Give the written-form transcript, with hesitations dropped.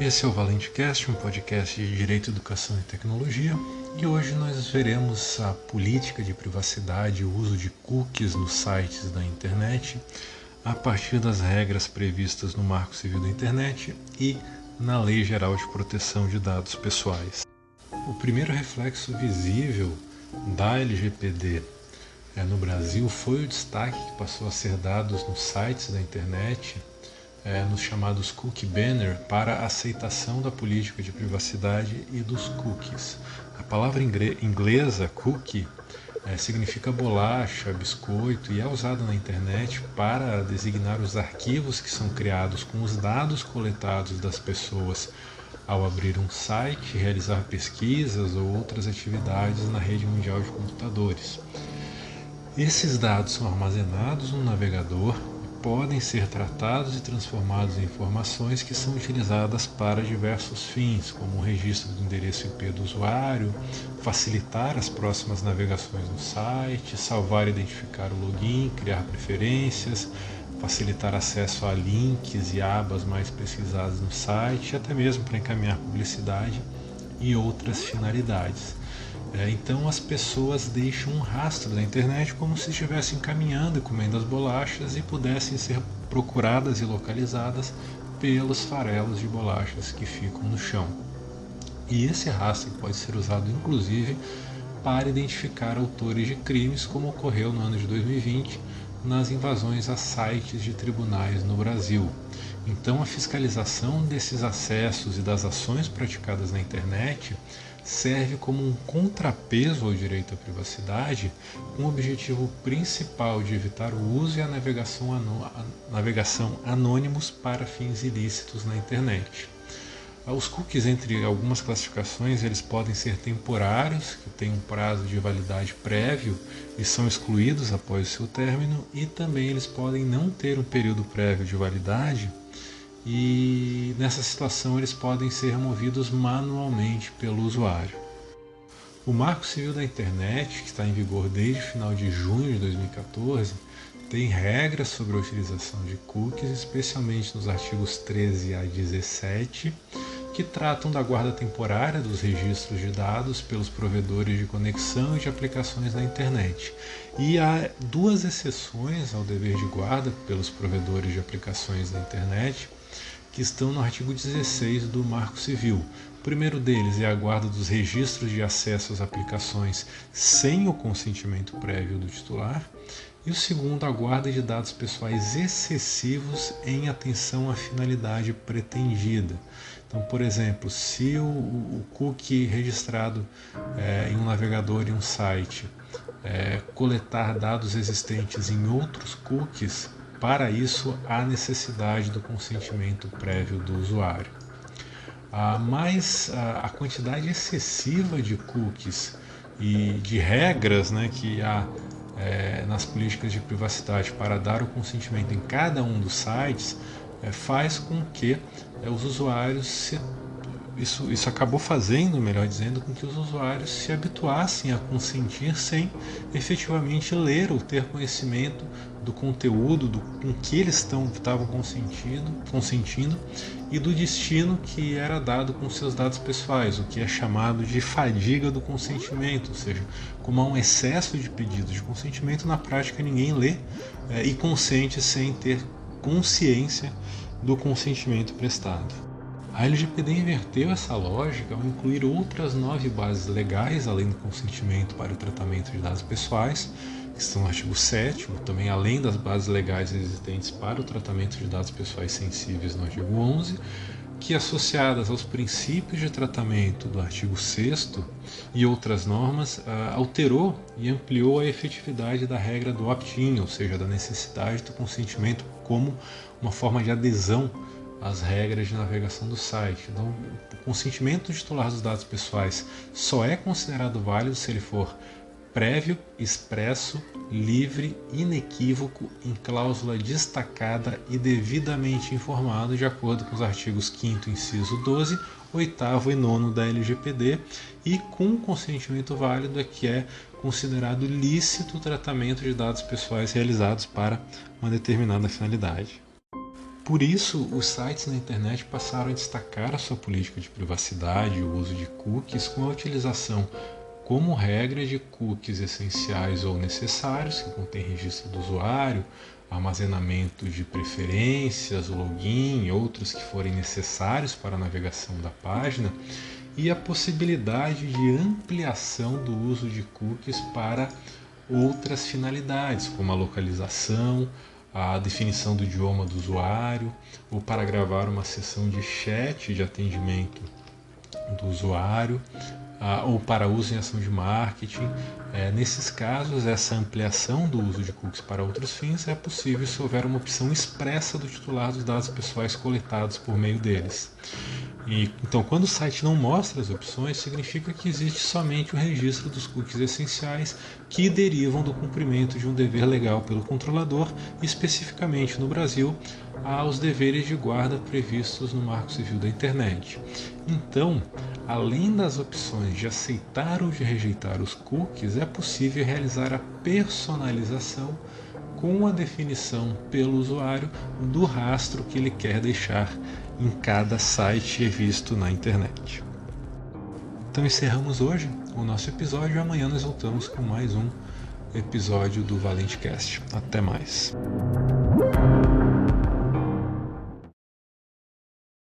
Esse é o ValenteCast, um podcast de Direito, Educação e Tecnologia, e hoje nós veremos a política de privacidade e o uso de cookies nos sites da internet a partir das regras previstas no Marco Civil da Internet e na Lei Geral de Proteção de Dados Pessoais. O primeiro reflexo visível da LGPD no Brasil foi o destaque que passou a ser dado nos sites da internet, nos chamados cookie banner, para a aceitação da política de privacidade e dos cookies. A palavra inglesa cookie significa bolacha, biscoito e é usada na internet para designar os arquivos que são criados com os dados coletados das pessoas ao abrir um site, realizar pesquisas ou outras atividades na rede mundial de computadores. Esses dados são armazenados no navegador e podem ser tratados e transformados em informações que são utilizadas para diversos fins, como o registro do endereço IP do usuário, facilitar as próximas navegações no site, salvar e identificar o login, criar preferências, facilitar acesso a links e abas mais pesquisadas no site, até mesmo para encaminhar publicidade e outras finalidades. Então as pessoas deixam um rastro da internet como se estivessem caminhando e comendo as bolachas e pudessem ser procuradas e localizadas pelos farelos de bolachas que ficam no chão. E esse rastro pode ser usado inclusive para identificar autores de crimes, como ocorreu no ano de 2020 nas invasões a sites de tribunais no Brasil. Então a fiscalização desses acessos e das ações praticadas na internet serve como um contrapeso ao direito à privacidade, com o objetivo principal de evitar o uso e a navegação anônimos para fins ilícitos na internet. Os cookies, entre algumas classificações, eles podem ser temporários, que têm um prazo de validade prévio e são excluídos após o seu término, e também eles podem não ter um período prévio de validade, e nessa situação eles podem ser removidos manualmente pelo usuário. O Marco Civil da Internet, que está em vigor desde o final de junho de 2014, tem regras sobre a utilização de cookies, especialmente nos artigos 13 a 17, que tratam da guarda temporária dos registros de dados pelos provedores de conexão e de aplicações na internet. E há duas exceções ao dever de guarda pelos provedores de aplicações na internet, que estão no artigo 16 do Marco Civil. O primeiro deles é a guarda dos registros de acesso às aplicações sem o consentimento prévio do titular, e o segundo, a guarda de dados pessoais excessivos em atenção à finalidade pretendida. Então, por exemplo, se o cookie registrado em um navegador em um site coletar dados existentes em outros cookies, para isso há necessidade do consentimento prévio do usuário. Mas a quantidade excessiva de cookies e de regras que há nas políticas de privacidade para dar o consentimento em cada um dos sites faz com que os usuários isso acabou fazendo, melhor dizendo, com que os usuários se habituassem a consentir sem efetivamente ler ou ter conhecimento do conteúdo, com que eles estavam consentindo e do destino que era dado com seus dados pessoais, o que é chamado de fadiga do consentimento, ou seja, como há um excesso de pedidos de consentimento, na prática ninguém lê e consente sem ter consciência do consentimento prestado. A LGPD inverteu essa lógica ao incluir outras 9 bases legais, além do consentimento para o tratamento de dados pessoais, que estão no artigo 7º, também além das bases legais existentes para o tratamento de dados pessoais sensíveis no artigo 11º, que associadas aos princípios de tratamento do artigo 6º e outras normas, alterou e ampliou a efetividade da regra do opt-in, ou seja, da necessidade do consentimento como uma forma de adesão as regras de navegação do site. Então, o consentimento do titular dos dados pessoais só é considerado válido se ele for prévio, expresso, livre, inequívoco, em cláusula destacada e devidamente informado, de acordo com os artigos 5º, inciso 12, 8º e 9º da LGPD, e com consentimento válido é que é considerado lícito o tratamento de dados pessoais realizados para uma determinada finalidade. Por isso, os sites na internet passaram a destacar a sua política de privacidade e o uso de cookies com a utilização como regra de cookies essenciais ou necessários, que contém registro do usuário, armazenamento de preferências, login e outros que forem necessários para a navegação da página, e a possibilidade de ampliação do uso de cookies para outras finalidades, como a localização, a definição do idioma do usuário, ou para gravar uma sessão de chat de atendimento do usuário, ou para uso em ação de marketing. Nesses casos, essa ampliação do uso de cookies para outros fins é possível se houver uma opção expressa do titular dos dados pessoais coletados por meio deles. Então, quando o site não mostra as opções, significa que existe somente o registro dos cookies essenciais que derivam do cumprimento de um dever legal pelo controlador, especificamente no Brasil, aos deveres de guarda previstos no Marco Civil da Internet. Então, além das opções de aceitar ou de rejeitar os cookies, é possível realizar a personalização com a definição pelo usuário do rastro que ele quer deixar em cada site visto na internet. Então encerramos hoje o nosso episódio e amanhã nós voltamos com mais um episódio do ValenteCast. Até mais!